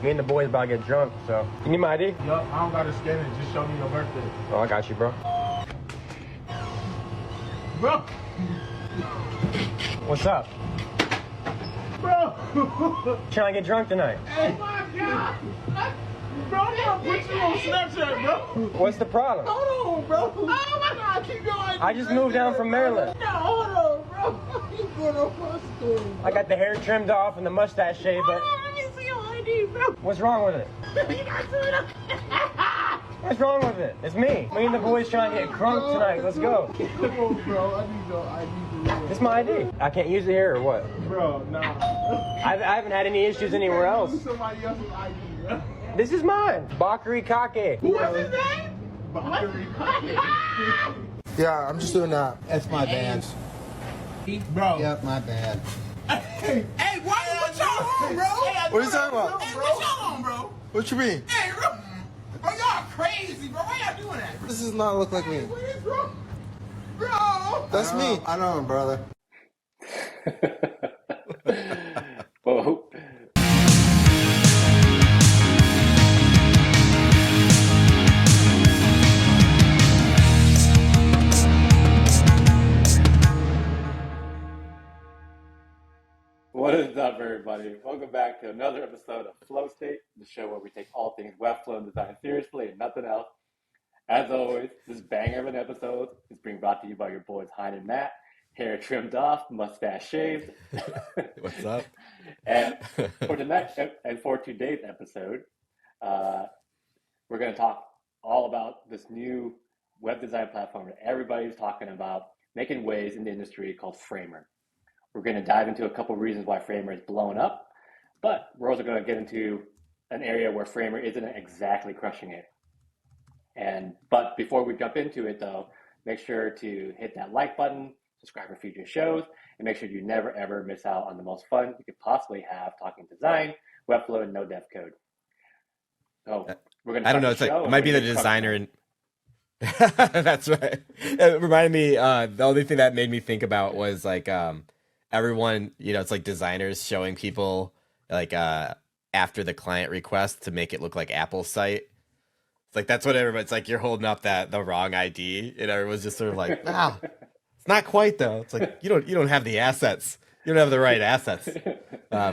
Me and the boys about to get drunk, so. You need my ID? Yup, I don't gotta scan it. Just show me your birthday. Oh, I got you, bro. Bro! What's up? Bro! Trying to get drunk tonight. Oh my God! Bro, I'm gonna put you on Snapchat, bro. What's the problem? Hold on, bro. Oh my God, keep going. I just moved down from Maryland. No, hold on, bro. You going on my story, bro. I got the hair trimmed off and the mustache shaved, but Hold on, let me see your ID, bro. what's wrong with it? You got to What's wrong with it? It's me. Me and the boys trying to get crunk tonight. Let's go. Come on, bro. I need your ID for real. This is my ID. I can't use it here or what? Bro, nah. I haven't had any issues anywhere else. Use somebody else's ID, bro. This is mine. Bakari Kake. What's his name? Bakari Kake. Yeah, I'm just doing that. That's my bad. Bro. Yep, my bad. Hey, why you what y'all on, bro? What are you talking about? Hey, what y'all on, bro? What you mean? Hey, bro. Bro, y'all crazy, bro. Why y'all doing that? This does not look like me. What is wrong? Bro. That's me. I know him, brother. Whoa. What is up, everybody? Welcome back to another episode of Flow State, the show where we take all things Webflow and design seriously and nothing else. As always, this banger of an episode is being brought to you by your boys Hein and Matt. Hair trimmed off, mustache shaved. What's up? And for today's episode, we're going to talk all about this new web design platform that everybody's talking about, making waves in the industry, called Framer. We're going to dive into a couple reasons why Framer is blowing up, but we're also going to get into an area where Framer isn't exactly crushing it. But before we jump into it, though, make sure to hit that like button, subscribe for future shows, and make sure you never ever miss out on the most fun you could possibly have talking design, Webflow, and no dev code. So we're going to. I don't know. It's like it might be the designer and. That's right. It reminded me. The only thing that made me think about was like everyone. It's like designers showing people like after the client request to make it look like Apple's site. It's like that's what everybody's like. You're holding up the wrong ID, and everyone's just sort of like, wow. It's not quite though. It's like you don't have the assets. You don't have the right assets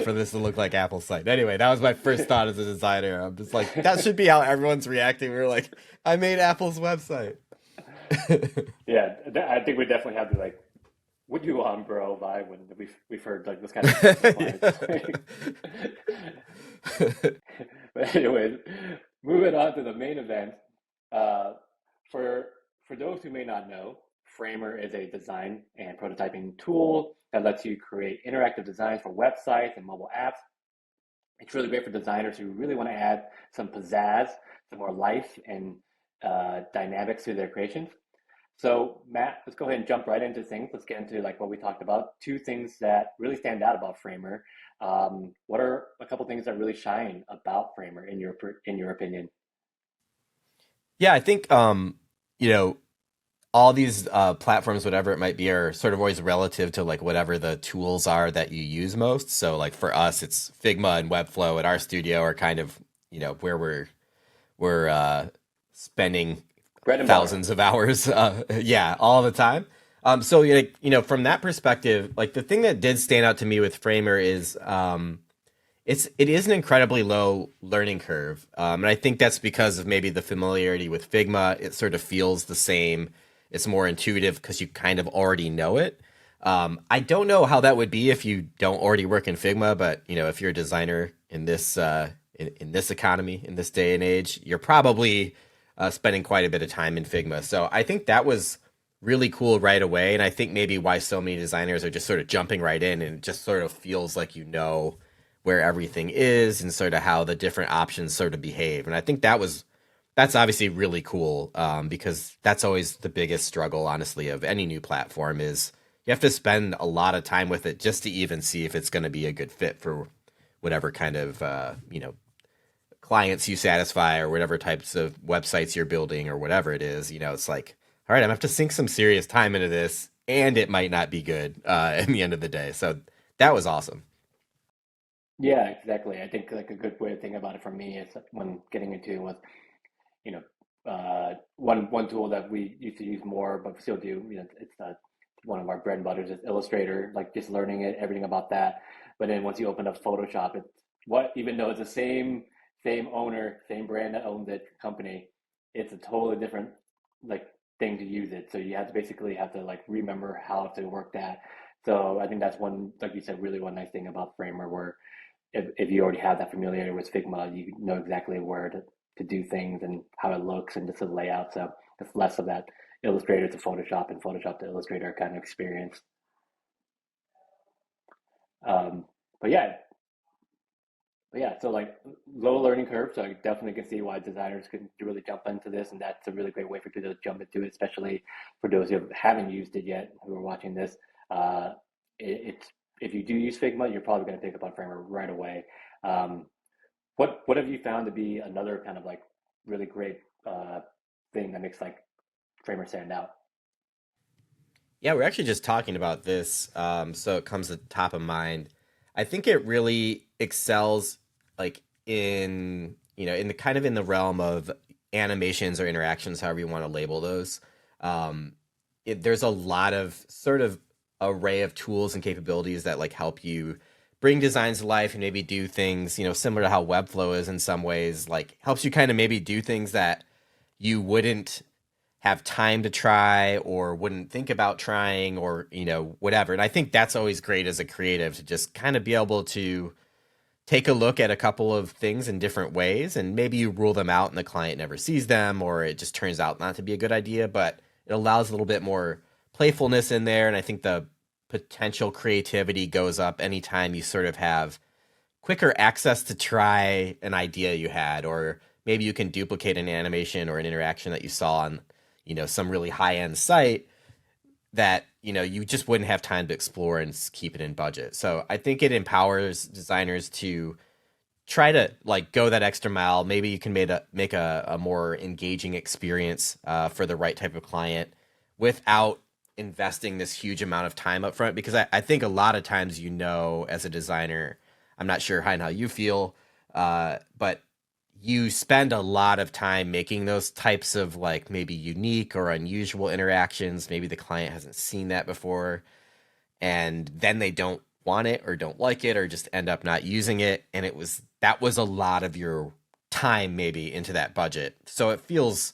for this to look like Apple's site. Anyway, that was my first thought as a designer. I'm just like, that should be how everyone's reacting. We're like, I made Apple's website. Yeah, I think we definitely have the like, "What you on, bro?" vibe when we've heard like this kind of. But anyways, moving on to the main event. For those who may not know, Framer is a design and prototyping tool that lets you create interactive designs for websites and mobile apps. It's really great for designers who really want to add some pizzazz, some more life and dynamics to their creations. So Matt, let's go ahead and jump right into things. Let's get into like what we talked about. Two things that really stand out about Framer. What are a couple things that really shine about Framer in your opinion? Yeah, I think all these platforms, whatever it might be, are sort of always relative to like whatever the tools are that you use most. So like for us, it's Figma and Webflow at our studio are kind of where we're spending thousands of hours, all the time. So from that perspective, like the thing that did stand out to me with Framer is it is an incredibly low learning curve, and I think that's because of maybe the familiarity with Figma. It sort of feels the same. It's more intuitive because you kind of already know it. I don't know how that would be if you don't already work in Figma, but if you're a designer in this in this economy, in this day and age, you're probably spending quite a bit of time in Figma. So I think that was really cool right away, and I think maybe why so many designers are just sort of jumping right in, and it just sort of feels like where everything is and sort of how the different options sort of behave. And I think that's obviously really cool because that's always the biggest struggle, honestly, of any new platform is you have to spend a lot of time with it just to even see if it's going to be a good fit for whatever kind of, clients you satisfy or whatever types of websites you're building or whatever it is. It's like, all right, I'm going to have to sink some serious time into this and it might not be good in the end of the day. So that was awesome. Yeah, exactly. I think like a good way to think about it for me is when getting into it was, you know, one tool that we used to use more, but still do. It's one of our bread and butters is Illustrator. Like just learning it, everything about that. But then once you open up Photoshop, it's what even though it's the same owner, same brand that owns it, company, it's a totally different like thing to use it. So you have to basically have to like remember how to work that. So I think that's one, like you said, really one nice thing about Framer, where if you already have that familiarity with Figma, you know exactly where to do things and how it looks and just the layout. So it's less of that Illustrator to Photoshop and Photoshop to Illustrator kind of experience. Um, but yeah, but yeah, so like low learning curve. So I definitely can see why designers can really jump into this, and that's a really great way for people to jump into it, especially for those who haven't used it yet, who are watching this. Uh, it's if you do use Figma, you're probably going to pick up on Framer right away. Um, what have you found to be another kind of like really great thing that makes like Framer stand out? Yeah, we're actually just talking about this, so it comes to the top of mind. I think it really excels, like in in the kind of in the realm of animations or interactions, however you want to label those. Um, there's a lot of sort of array of tools and capabilities that like help you bring designs to life and maybe do things, similar to how Webflow is in some ways, like helps you kind of maybe do things that you wouldn't have time to try or wouldn't think about trying or whatever. And I think that's always great as a creative to just kind of be able to take a look at a couple of things in different ways, and maybe you rule them out and the client never sees them, or it just turns out not to be a good idea, but it allows a little bit more playfulness in there. And I think the potential creativity goes up anytime you sort of have quicker access to try an idea you had, or maybe you can duplicate an animation or an interaction that you saw on some really high end site that you just wouldn't have time to explore and keep it in budget. So I think it empowers designers to try to like go that extra mile. Maybe you can make a more engaging experience for the right type of client without investing this huge amount of time up front. Because I think a lot of times, as a designer, I'm not sure how you feel, but you spend a lot of time making those types of like maybe unique or unusual interactions. Maybe the client hasn't seen that before, and then they don't want it or don't like it or just end up not using it. And that was a lot of your time maybe into that budget. So it feels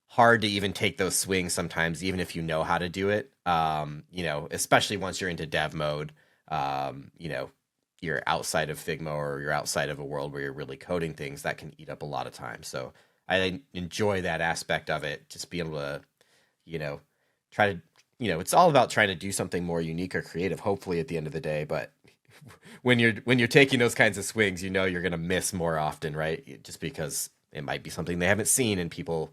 hard to even take those swings sometimes, even if you know how to do it. Especially once you're into dev mode, you're outside of Figma or you're outside of a world where you're really coding things, that can eat up a lot of time. So I enjoy that aspect of it, just being able to, try to, it's all about trying to do something more unique or creative, hopefully at the end of the day. But when you're taking those kinds of swings, you're going to miss more often, right? Just because it might be something they haven't seen, and people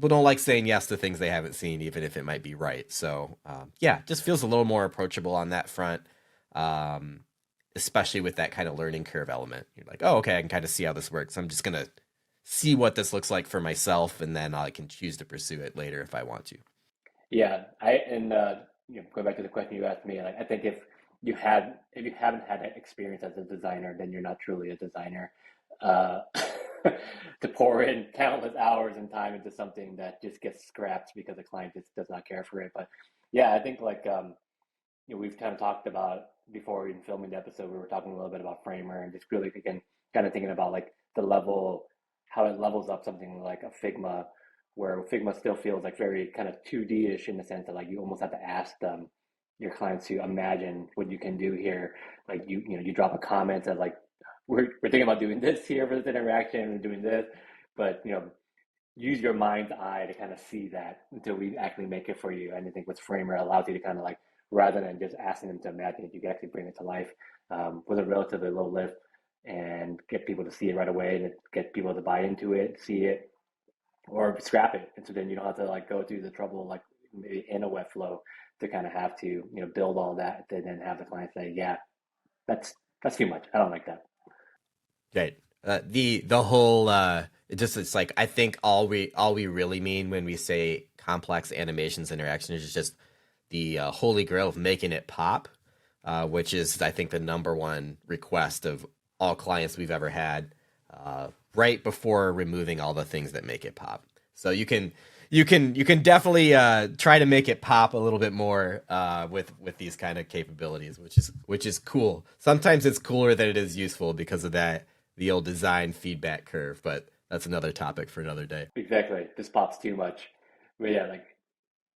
don't like saying yes to things they haven't seen, even if it might be right. So yeah, just feels a little more approachable on that front. Especially with that kind of learning curve element. You're like, oh, okay, I can kind of see how this works. I'm just going to see what this looks like for myself, and then I can choose to pursue it later if I want to. Yeah, going back to the question you asked me, like I think if you haven't had that experience as a designer, then you're not truly a designer. Uh, to pour in countless hours and time into something that just gets scrapped because the client just does not care for it. But yeah, I think like we've kind of talked about before in filming the episode, we were talking a little bit about Framer and just really again kind of thinking about like the level, how it levels up something like a Figma, where Figma still feels like very kind of 2D-ish in the sense that like you almost have to ask them, your clients, to imagine what you can do here. Like you drop a comment that like we're thinking about doing this here for this interaction and doing this, but use your mind's eye to kind of see that until we actually make it for you. And I think with Framer allows you to kind of like, rather than just asking them to imagine it, you can actually bring it to life with a relatively low lift and get people to see it right away and get people to buy into it, see it, or scrap it. And so then you don't have to like go through the trouble like maybe in a Webflow to kind of have to build all that to then have the client say, yeah, that's too much. I don't like that. Right. The whole it's like I think all we really mean when we say complex animations interactions is just the Holy Grail of making it pop, which is I think the number one request of all clients we've ever had, right before removing all the things that make it pop. So you can definitely try to make it pop a little bit more with these kind of capabilities, which is cool. Sometimes it's cooler than it is useful because of the old design feedback curve, but that's another topic for another day. Exactly. This pops too much. But yeah,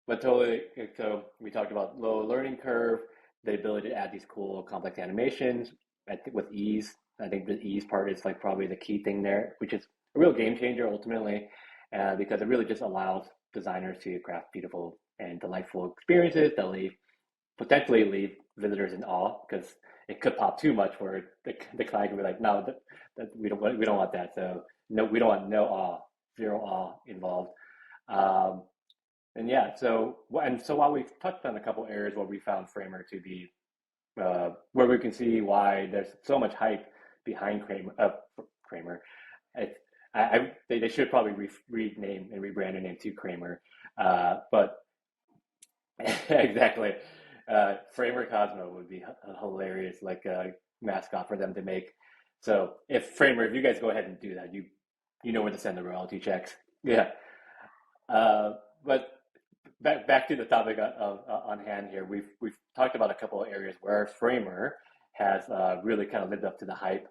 but totally. So we talked about low learning curve, the ability to add these cool complex animations, I think with ease. I think the ease part is like probably the key thing there, which is a real game changer ultimately, because it really just allows designers to craft beautiful and delightful experiences that potentially leave visitors in awe, because it could pop too much where the client could be like, no, we don't want that. So no, we don't want no awe, zero awe involved. And yeah, so while we've touched on a couple areas where we found Framer to be where we can see why there's so much hype behind Kramer. They should probably rename and rebrand their name to Kramer, but exactly. Framer Cosmo would be hilarious, like a mascot for them to make. So if you guys go ahead and do that, you know where to send the royalty checks. Yeah. But back to the topic on hand here. We've talked about a couple of areas where Framer has really kind of lived up to the hype.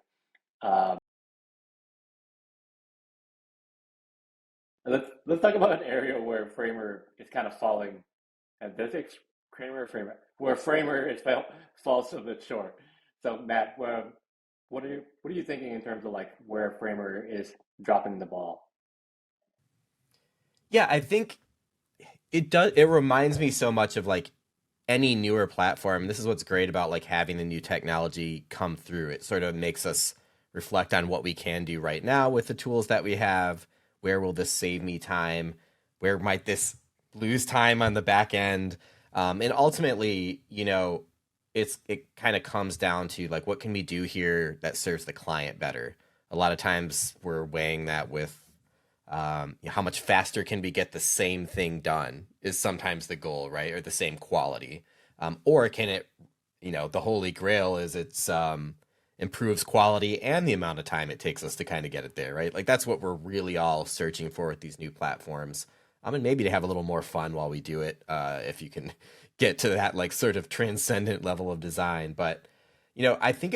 Let's talk about an area where Framer is kind of falling, and this is Framer, where Framer falls a bit short. So Matt, what are you thinking in terms of like where Framer is dropping the ball? Yeah, I think it reminds me so much of like any newer platform. This is what's great about like having the new technology come through. It sort of makes us reflect on what we can do right now with the tools that we have. Where will this save me time? Where might this lose time on the back end? And ultimately, it kind of comes down to like, what can we do here that serves the client better? A lot of times we're weighing that with how much faster can we get the same thing done is sometimes the goal, right? Or the same quality. Or can it, the Holy Grail is it's improves quality and the amount of time it takes us to kind of get it there, right? Like that's what we're really all searching for with these new platforms. And maybe to have a little more fun while we do it, if you can get to that like sort of transcendent level of design. But, I think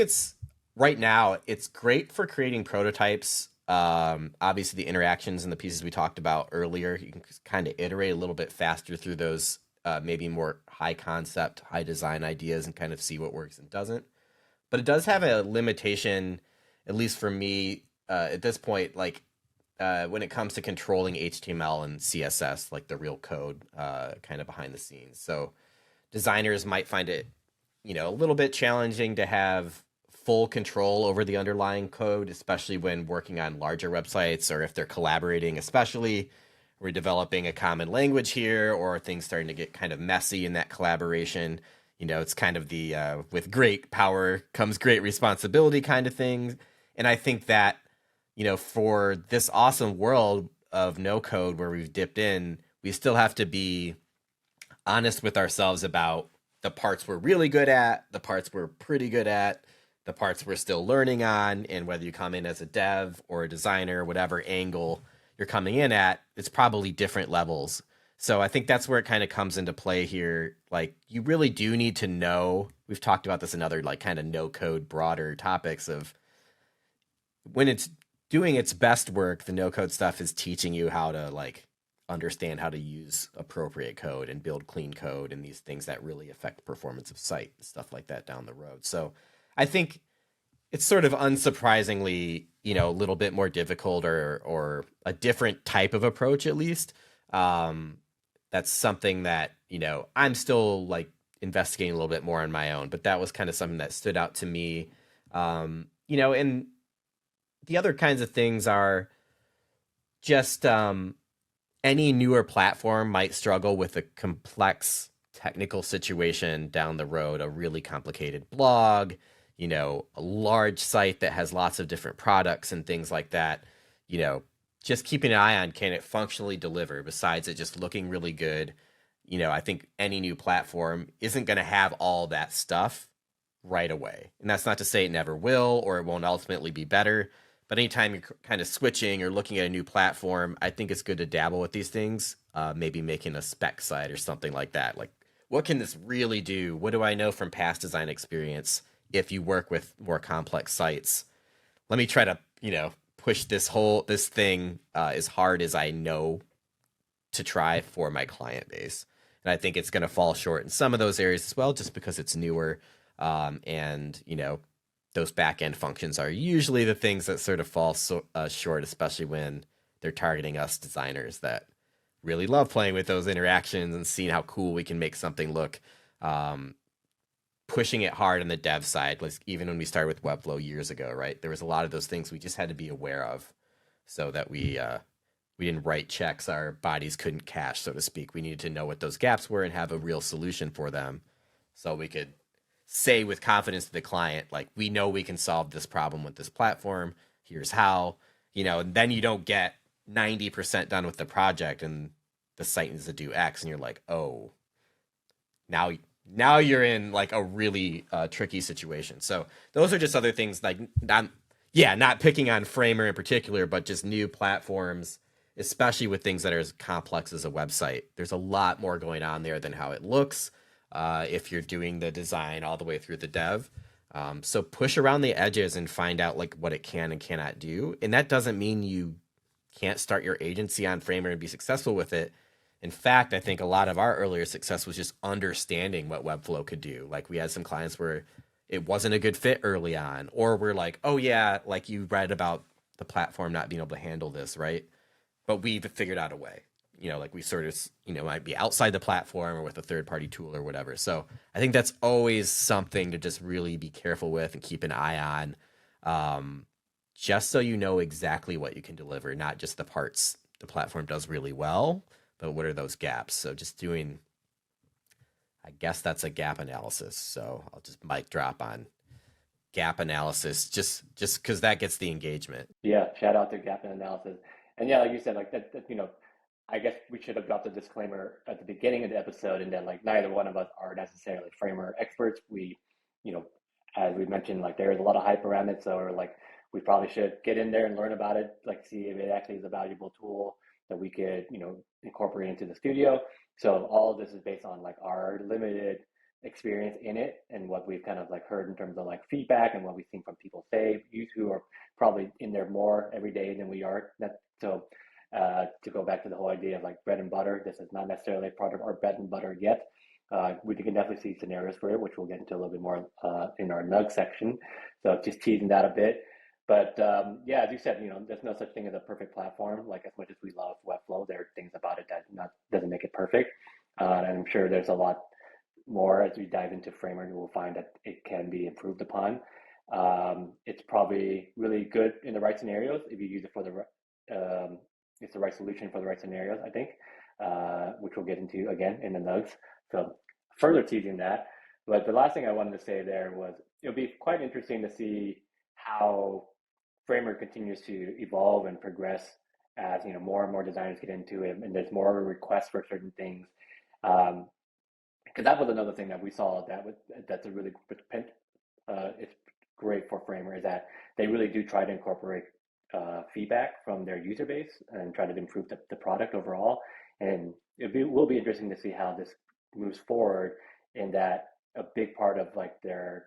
right now it's great for creating prototypes. Obviously the interactions and the pieces we talked about earlier, you can kind of iterate a little bit faster through those maybe more high concept, high design ideas and kind of see what works and doesn't. But it does have a limitation, at least for me, at this point, like when it comes to controlling HTML and CSS, like the real code kind of behind the scenes. So designers might find it, a little bit challenging to have full control over the underlying code, especially when working on larger websites or if they're collaborating, especially we're developing a common language here or things starting to get kind of messy in that collaboration. It's kind of the with great power comes great responsibility kind of thing. And I think that, for this awesome world of no code where we've dipped in, we still have to be honest with ourselves about the parts we're really good at, the parts we're pretty good at, the parts we're still learning on, and whether you come in as a dev or a designer, whatever angle you're coming in at, it's probably different levels. So I think that's where it kind of comes into play here. Like you really do need to know, we've talked about this in other like kind of no code broader topics of when it's doing its best work, the no code stuff is teaching you how to like understand how to use appropriate code and build clean code and these things that really affect performance of site and stuff like that down the road. So I think it's sort of unsurprisingly, a little bit more difficult or a different type of approach at least. That's something that, I'm still like investigating a little bit more on my own, but that was kind of something that stood out to me. And the other kinds of things are just any newer platform might struggle with a complex technical situation down the road, a really complicated blog, a large site that has lots of different products and things like that, just keeping an eye on, can it functionally deliver besides it just looking really good? I think any new platform isn't going to have all that stuff right away. And that's not to say it never will or it won't ultimately be better. But anytime you're kind of switching or looking at a new platform, I think it's good to dabble with these things. Maybe making a spec site or something like that. Like, what can this really do? What do I know from past design experience? If you work with more complex sites, let me try to, push this thing as hard as I know to try for my client base. And I think it's going to fall short in some of those areas as well, just because it's newer. And, those back end functions are usually the things that sort of fall short, especially when they're targeting us designers that really love playing with those interactions and seeing how cool we can make something look. Pushing it hard on the dev side, like even when we started with Webflow years ago, right? There was a lot of those things we just had to be aware of so that we didn't write checks our bodies couldn't cache, so to speak. We needed to know what those gaps were and have a real solution for them so we could say with confidence to the client, like, we know we can solve this problem with this platform. Here's how, and then you don't get 90% done with the project and the site needs to do X. And you're like, oh, now you're in like a really tricky situation. So those are just other things, like, not picking on Framer in particular, but just new platforms, especially with things that are as complex as a website. There's a lot more going on there than how it looks. If you're doing the design all the way through the dev. So push around the edges and find out like what it can and cannot do. And that doesn't mean you can't start your agency on Framer and be successful with it. In fact, I think a lot of our earlier success was just understanding what Webflow could do. Like, we had some clients where it wasn't a good fit early on, or we're like, oh yeah, like you read about the platform not being able to handle this, right? But we've figured out a way. Like we sort of, might be outside the platform or with a third-party tool or whatever. So I think that's always something to just really be careful with and keep an eye on, just so you know exactly what you can deliver, not just the parts the platform does really well, but what are those gaps? So just doing, I guess that's a gap analysis. So I'll just mic drop on gap analysis, just because that gets the engagement. Yeah, shout out to gap analysis. And yeah, like you said, like that I guess we should have got the disclaimer at the beginning of the episode, and then like neither one of us are necessarily Framer experts. We, as we mentioned, like there's a lot of hype around it, so like we probably should get in there and learn about it, like see if it actually is a valuable tool that we could, incorporate into the studio. So all of this is based on like our limited experience in it and what we've kind of like heard in terms of like feedback and what we've seen from people say, who are probably in there more every day than we are. To go back to the whole idea of like bread and butter, this is not necessarily part of our bread and butter yet. We can definitely see scenarios for it, which we'll get into a little bit more in our nug section. So just teasing that a bit. But yeah, as you said, there's no such thing as a perfect platform. Like, as much as we love Webflow, there are things about it that doesn't make it perfect. And I'm sure there's a lot more as we dive into Framer. We'll find that it can be improved upon. It's probably really good in the right scenarios if you use it for it's the right solution for the right scenarios, I think, which we'll get into again in the nugs. So further teasing that. But the last thing I wanted to say there was it'll be quite interesting to see how Framer continues to evolve and progress as more and more designers get into it, and there's more requests for certain things. Because that was another thing that we saw that's a really it's great for Framer, is that they really do try to incorporate feedback from their user base and try to improve the product overall. And will be interesting to see how this moves forward, in that a big part of like their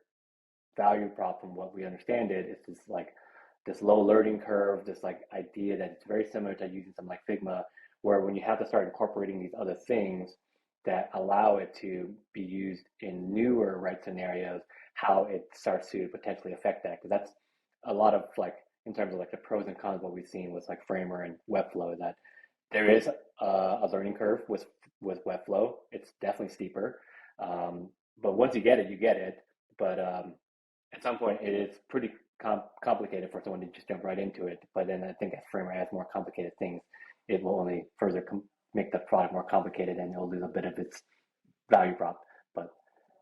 value prop, from what we understand it, is this low learning curve, this like idea that it's very similar to using something like Figma, where when you have to start incorporating these other things that allow it to be used in newer scenarios, how it starts to potentially affect that. Because that's a lot of like, in terms of like the pros and cons, what we've seen with like Framer and Webflow, that there is a learning curve with Webflow. It's definitely steeper, but once you get it, you get it. But at some point, it is pretty complicated for someone to just jump right into it. But then I think as Framer adds more complicated things, it will only further make the product more complicated, and it'll lose a bit of its value prop. But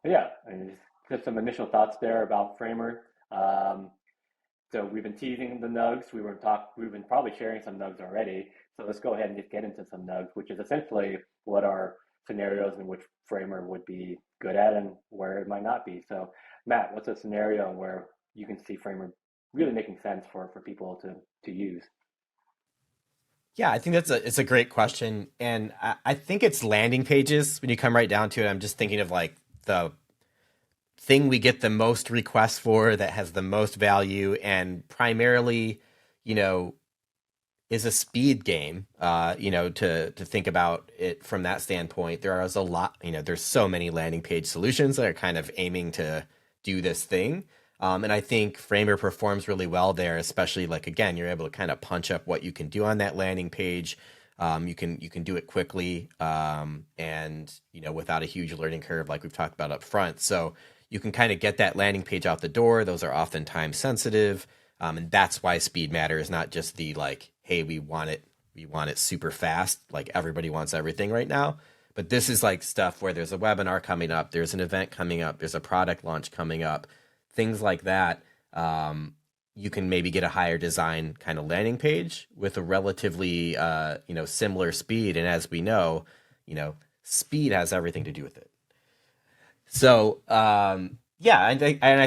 yeah, I mean, just some initial thoughts there about Framer. So we've been teasing the nugs. We've been probably sharing some nugs already. So let's go ahead and just get into some nugs, which is essentially what are scenarios in which Framer would be good at and where it might not be. So, Matt, what's a scenario where you can see Framer really making sense for people to use? Yeah, I think it's a great question, and I think it's landing pages when you come right down to it. I'm just thinking of like the thing we get the most requests for that has the most value, and primarily, you know, is a speed game. To think about it from that standpoint, there is a lot. There's so many landing page solutions that are kind of aiming to do this thing. And I think Framer performs really well there, especially like, again, you're able to kind of punch up what you can do on that landing page. You can do it quickly, and without a huge learning curve like we've talked about up front. So you can kind of get that landing page out the door. Those are often time sensitive, and that's why speed matters. Not just the like, hey, we want it super fast. Like everybody wants everything right now. But this is like stuff where there's a webinar coming up, there's an event coming up, there's a product launch coming up. Things like that, you can maybe get a higher design kind of landing page with a relatively, similar speed. And as we know, speed has everything to do with it. So, I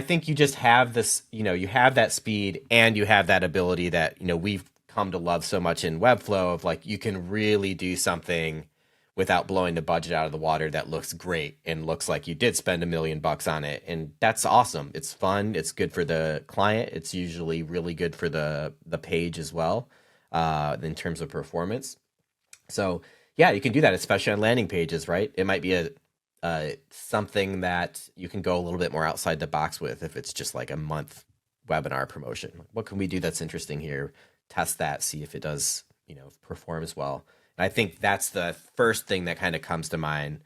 think you just have this, you have that speed and you have that ability that, we've come to love so much in Webflow of like, you can really do something without blowing the budget out of the water that looks great and looks like you did spend $1 million on it. And that's awesome. It's fun. It's good for the client. It's usually really good for the page as well, in terms of performance. So yeah, you can do that, especially on landing pages, right? It might be something that you can go a little bit more outside the box with if it's just like a month webinar promotion. What can we do that's interesting here? Test that, see if it does, performs well. And I think that's the first thing that kind of comes to mind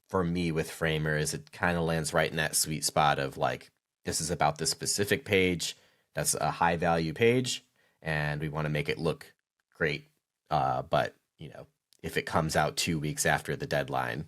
for me with Framer is it kind of lands right in that sweet spot of like, this is about this specific page. That's a high value page and we want to make it look great. But if it comes out 2 weeks after the deadline,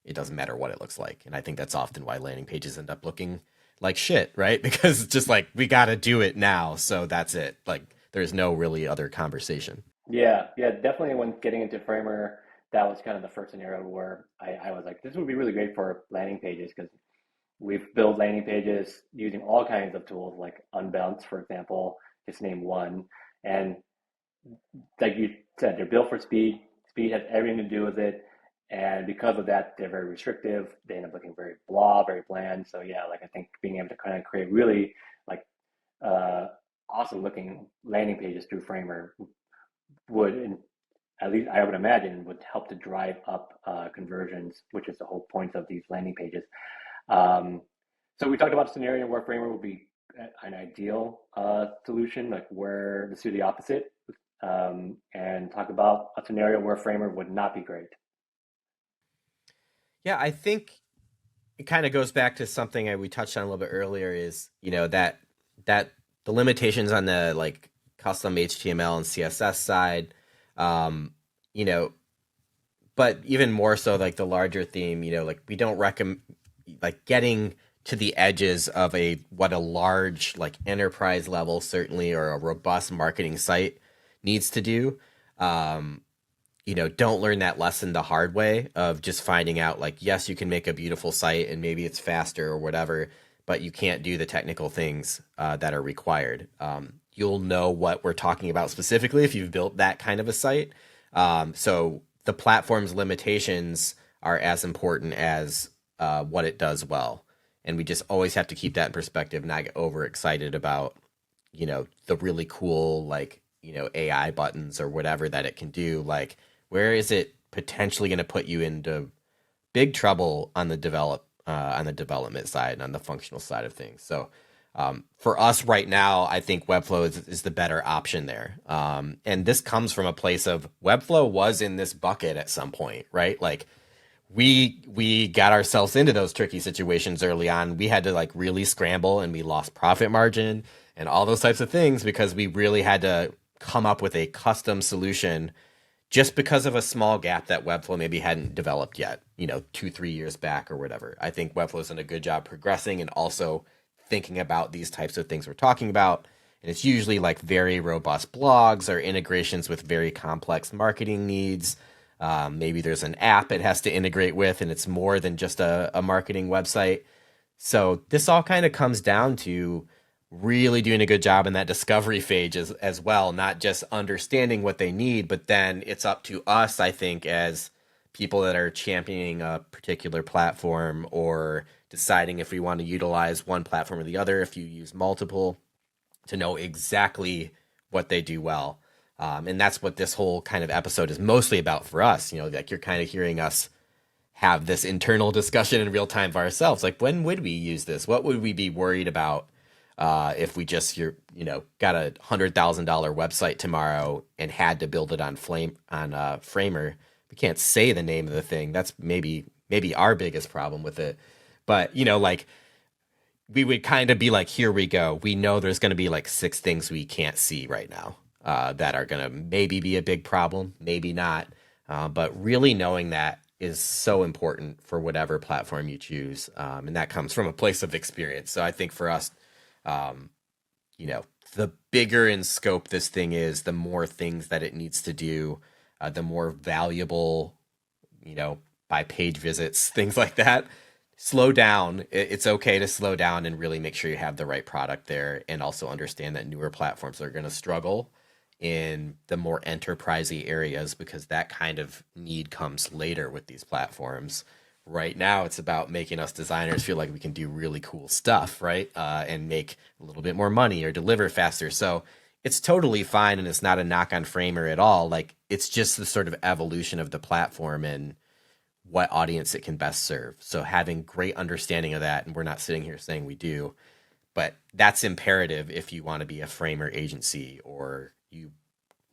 it doesn't matter what it looks like. And I think that's often why landing pages end up looking like shit, right? Because it's just like, we got to do it now. So that's it. Like there's no really other conversation. Yeah, definitely. When getting into Framer, that was kind of the first scenario where I was like, this would be really great for landing pages because we've built landing pages using all kinds of tools like Unbounce, for example, just name one. And like you said, they're built for speed. Speed has everything to do with it. And because of that, they're very restrictive. They end up looking very blah, very bland. So yeah, like I think being able to kind of create really like awesome looking landing pages through Framer would, at least I would imagine, would help to drive up conversions, which is the whole point of these landing pages. So we talked about a scenario where Framer would be an ideal solution, like where let's do the opposite, and talk about a scenario where Framer would not be great. Yeah, I think it kind of goes back to something we touched on a little bit earlier is, that the limitations on the like custom HTML and CSS side, but even more so like the larger theme, like we don't recommend like getting to the edges of what a large like enterprise level certainly or a robust marketing site needs to do. Don't learn that lesson the hard way of just finding out like, yes, you can make a beautiful site and maybe it's faster or whatever, but you can't do the technical things that are required. You'll know what we're talking about specifically if you've built that kind of a site. So the platform's limitations are as important as what it does well. And we just always have to keep that in perspective, not get overexcited about, the really cool, like, AI buttons or whatever that it can do. Like, where is it potentially going to put you into big trouble on the development side and on the functional side of things? So for us right now, I think Webflow is the better option there. And this comes from a place of Webflow was in this bucket at some point, right? Like we got ourselves into those tricky situations early on. We had to like really scramble and we lost profit margin and all those types of things because we really had to come up with a custom solution just because of a small gap that Webflow maybe hadn't developed yet, 2-3 years back or whatever. I think Webflow's done a good job progressing and also thinking about these types of things we're talking about. And it's usually like very robust blogs or integrations with very complex marketing needs. Maybe there's an app it has to integrate with, and it's more than just a marketing website. So this all kind of comes down to really doing a good job in that discovery phase as well, not just understanding what they need, but then it's up to us, I think, as people that are championing a particular platform or deciding if we want to utilize one platform or the other, if you use multiple, to know exactly what they do well. And that's what this whole kind of episode is mostly about for us. You know, like you're kind of hearing us have this internal discussion in real time for ourselves. Like, when would we use this? What would we be worried about if we just, got a $100,000 website tomorrow and had to build it on Framer? We can't say the name of the thing. That's maybe our biggest problem with it. But, like, we would kind of be like, here we go. We know there's going to be like 6 things we can't see right now that are going to maybe be a big problem, maybe not. But really knowing that is so important for whatever platform you choose. And that comes from a place of experience. So I think for us, the bigger in scope this thing is, the more things that it needs to do, the more valuable, by page visits, things like that. Slow down. It's okay to slow down and really make sure you have the right product there, and also understand that newer platforms are going to struggle in the more enterprisey areas, because that kind of need comes later with these platforms. Right now, it's about making us designers feel like we can do really cool stuff, right? And make a little bit more money or deliver faster. So it's totally fine, and it's not a knock on Framer at all. Like, it's just the sort of evolution of the platform and what audience it can best serve. So having great understanding of that, and we're not sitting here saying we do, but that's imperative if you want to be a Framer agency, or you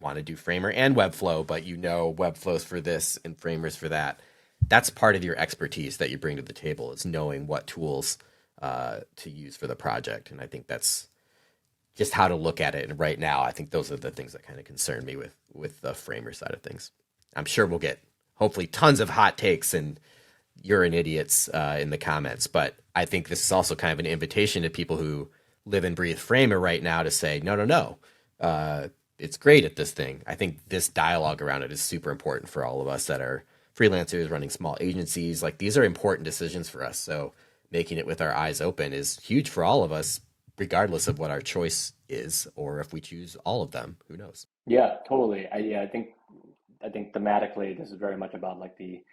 want to do Framer and Webflow, but Webflow's for this and Framer's for that. That's part of your expertise that you bring to the table, is knowing what tools to use for the project. And I think that's just how to look at it. And right now, I think those are the things that kind of concern me with the Framer side of things. I'm sure we'll get hopefully tons of hot takes and you're an idiots in the comments, but I think this is also kind of an invitation to people who live and breathe Framer right now to say, no. It's great at this thing. I think this dialogue around it is super important for all of us that are freelancers running small agencies. Like, these are important decisions for us. So making it with our eyes open is huge for all of us, regardless of what our choice is, or if we choose all of them. Who knows? Yeah, totally. I think thematically, this is very much about like the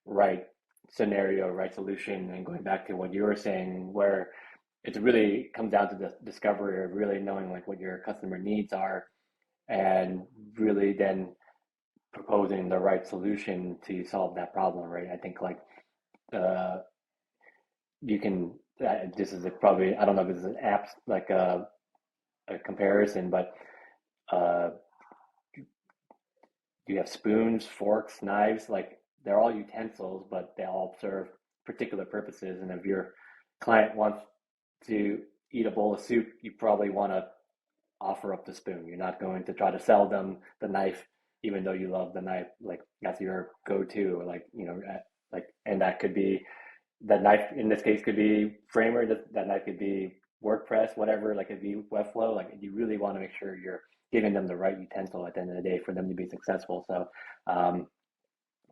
right scenario, right solution, and going back to what you were saying, where it really comes down to the discovery of really knowing like what your customer needs are, and really then proposing the right solution to solve that problem, right? I think like you can, this is probably, I don't know if this is an app, like a comparison, but you have spoons, forks, knives, like they're all utensils, but they all serve particular purposes. And if your client wants to eat a bowl of soup, you probably want to offer up the spoon. You're not going to try to sell them the knife, even though you love the knife. Like, that's your go-to, like, and that could be, that knife in this case could be Framer, that knife could be WordPress, whatever, like it'd be Webflow. Like, you really want to make sure you're giving them the right utensil at the end of the day for them to be successful. So,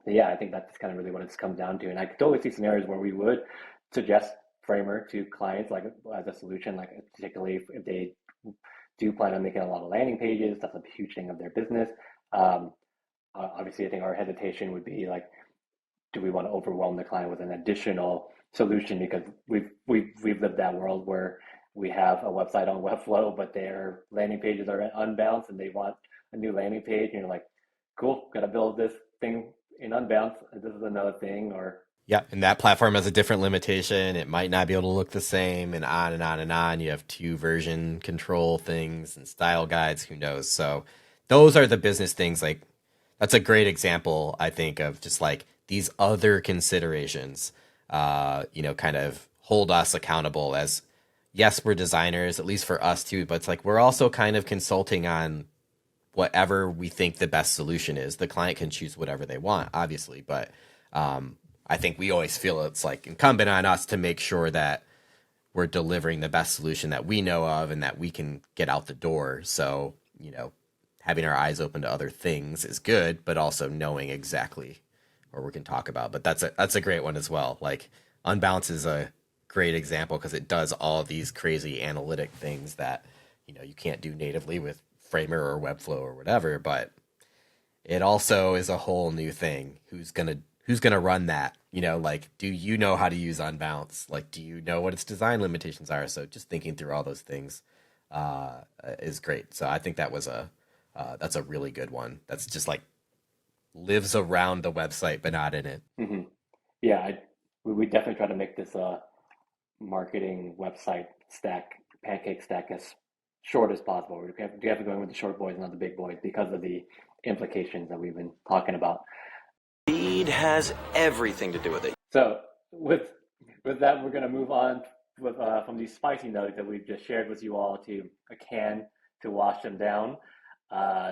yeah, I think that's kind of really what it's come down to. And I could totally see scenarios where we would suggest Framer to clients, like as a solution, like particularly if they do plan on making a lot of landing pages. That's a huge thing of their business. Obviously, I think our hesitation would be like, do we want to overwhelm the client with an additional solution? Because we've lived that world where we have a website on Webflow, but their landing pages are unbounced, and they want a new landing page, and you're like, cool, got to build this thing in unbounced. This is another thing, or yeah, and that platform has a different limitation. It might not be able to look the same, and on and on and on. You have 2 version control things and style guides. Who knows? So those are the business things. Like, that's a great example, I think, of just like these other considerations, kind of hold us accountable as, yes, we're designers, at least for us too, but it's like we're also kind of consulting on whatever we think the best solution is. The client can choose whatever they want, obviously, but I think we always feel it's like incumbent on us to make sure that we're delivering the best solution that we know of and that we can get out the door. So, having our eyes open to other things is good, but also knowing exactly what we can talk about. But that's a great one as well. Like Unbounce is a great example because it does all these crazy analytic things that, you know, you can't do natively with Framer or Webflow or whatever, but it also is a whole new thing. Who's gonna run that? You know, like, do you know how to use Unbounce? Like, do you know what its design limitations are? So just thinking through all those things is great. So I think that's a really good one. That's just like lives around the website but not in it. Mm-hmm. Yeah, we definitely try to make this marketing website stack, pancake stack, as short as possible. We have to go with the short boys, not the big boys, because of the implications that we've been talking about. Speed has everything to do with it. So with that, we're going to move on with from these spicy notes that we've just shared with you all to a can to wash them down.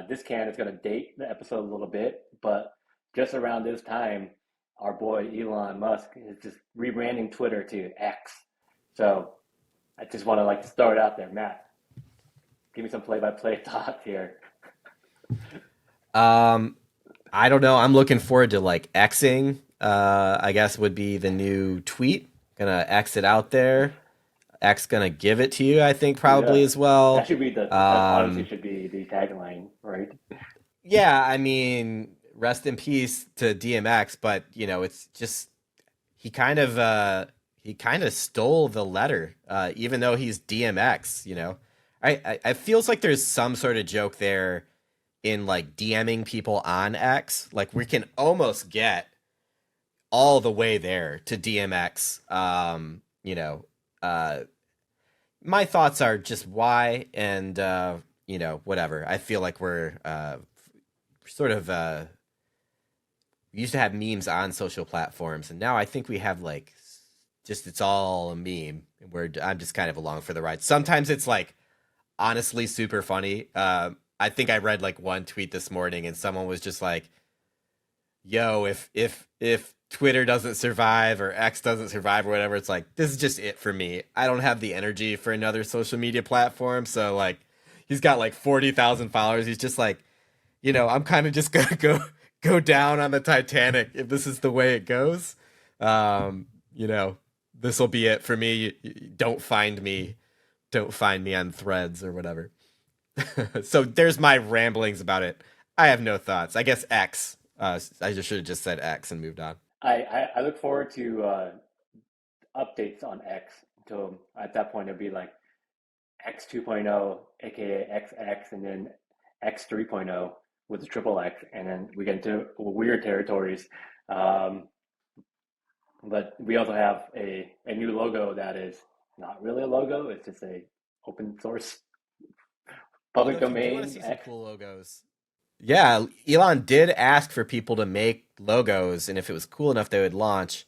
This can is going to date the episode a little bit, but just around this time, our boy Elon Musk is just rebranding Twitter to X. So I just want to start out there, Matt. Give me some play-by-play thoughts here. I don't know. I'm looking forward to like Xing. I guess would be the new tweet. Gonna X it out there. X gonna give it to you. I think probably as well. That should be that honestly should be the tagline, right? Yeah, I mean, rest in peace to DMX, but you know, it's just he kind of stole the letter, even though he's DMX. You know, I feels like there's some sort of joke there in like DMing people on X. Like we can almost get all the way there to DMX. You know, my thoughts are just why, and you know, whatever. I feel like we're sort of we used to have memes on social platforms, and now I think we have like just it's all a meme. Where I'm just kind of along for the ride. Sometimes it's like honestly super funny. I think I read like one tweet this morning, and someone was just like, "Yo, if Twitter doesn't survive or X doesn't survive or whatever, it's like this is just it for me. I don't have the energy for another social media platform." So like, he's got like 40,000 followers. He's just like, you know, I'm kind of just gonna go down on the Titanic if this is the way it goes. You know, this will be it for me. Don't find me on Threads or whatever. So there's my ramblings about it. I have no thoughts. I guess X. I just should have just said X and moved on. I look forward to updates on X. So at that point, it'll be like X 2.0, aka XX, and then X 3.0 with the triple X, and then we get into weird territories. But we also have a new logo that is not really a logo. It's just a open source public domain. You want to see some cool logos? Yeah, Elon did ask for people to make logos, and if it was cool enough, they would launch.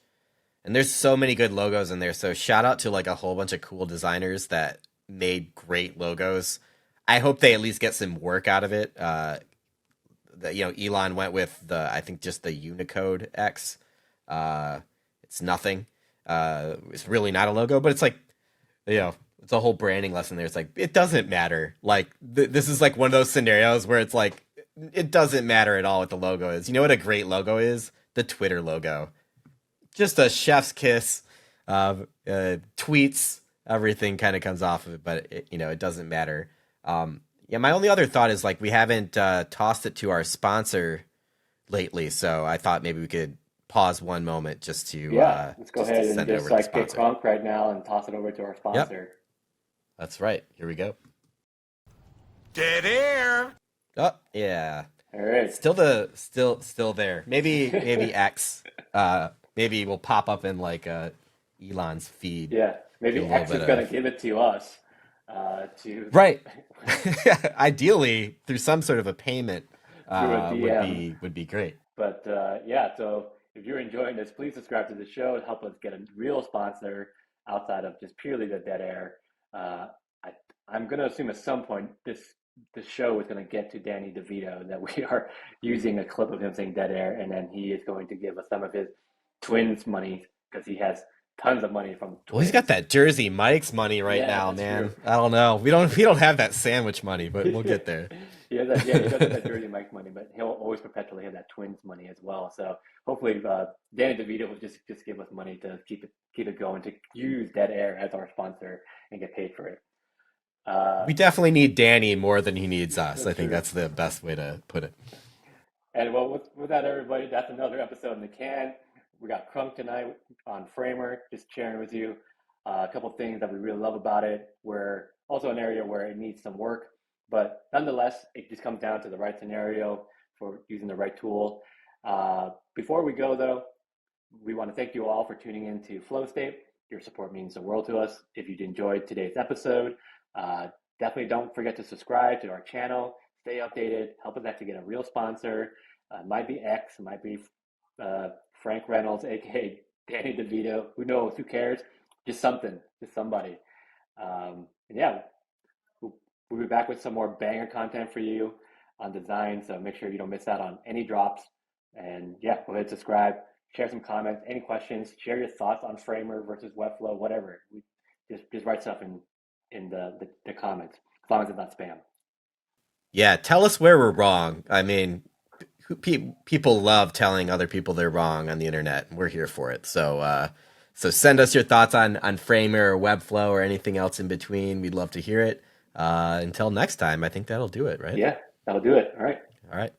And there's so many good logos in there. So shout out to like a whole bunch of cool designers that made great logos. I hope they at least get some work out of it. You know, Elon went with I think just the Unicode X. It's nothing. It's really not a logo, but it's like, you know, it's a whole branding lesson there. It's like, it doesn't matter. Like, this is like one of those scenarios where it's like, it doesn't matter at all what the logo is. You know what a great logo is? The Twitter logo. Just a chef's kiss. Tweets, everything kind of comes off of it, but it, you know, it doesn't matter. Yeah, my only other thought is like we haven't tossed it to our sponsor lately, so I thought maybe we could pause one moment just to let's go ahead and just like get crunk right now and toss it over to our sponsor. Yep. That's right. Here we go. Dead air. Oh yeah. All right. Still there. Maybe X. Maybe we'll pop up in like Elon's feed. Yeah. Maybe X is going to give it to us. Right. Ideally, through some sort of a payment would be great. But yeah, so if you're enjoying this, please subscribe to the show and help us get a real sponsor outside of just purely the dead air. I'm going to assume at some point this show is going to get to Danny DeVito, that we are using a clip of him saying dead air, and then he is going to give us some of his Twins money because he has tons of money from Twins. Well, he's got that Jersey Mike's money right now, man. True. I don't know. We don't have that sandwich money, but we'll get there. He has that, yeah, he does have that Jersey Mike's money, but he'll always perpetually have that Twins money as well. So hopefully, Danny DeVito will just give us money to keep it going, to use Dead Air as our sponsor and get paid for it. We definitely need Danny more than he needs us. I think that's the best way to put it. And well, with that, everybody, that's another episode in the can. We got Crunk tonight on Framer, just sharing with you a couple of things that we really love about it. We're also an area where it needs some work, but nonetheless, it just comes down to the right scenario for using the right tool. Before we go, though, we want to thank you all for tuning in to Flow State. Your support means the world to us. If you enjoyed today's episode, definitely don't forget to subscribe to our channel. Stay updated. Help us actually get a real sponsor. Might be X, might be Frank Reynolds, aka Danny DeVito. Who knows? Who cares? Just something. Just somebody. And yeah, we'll be back with some more banger content for you on design. So make sure you don't miss out on any drops. And yeah, go ahead, subscribe, share some comments, any questions, share your thoughts on Framer versus Webflow, whatever. Just write stuff in the comments, as long as it's not spam. Yeah, tell us where we're wrong. I mean, people love telling other people they're wrong on the internet, and we're here for it. So send us your thoughts on Framer or Webflow or anything else in between. We'd love to hear it. Until next time, I think that'll do it, right? Yeah, that'll do it. All right. All right.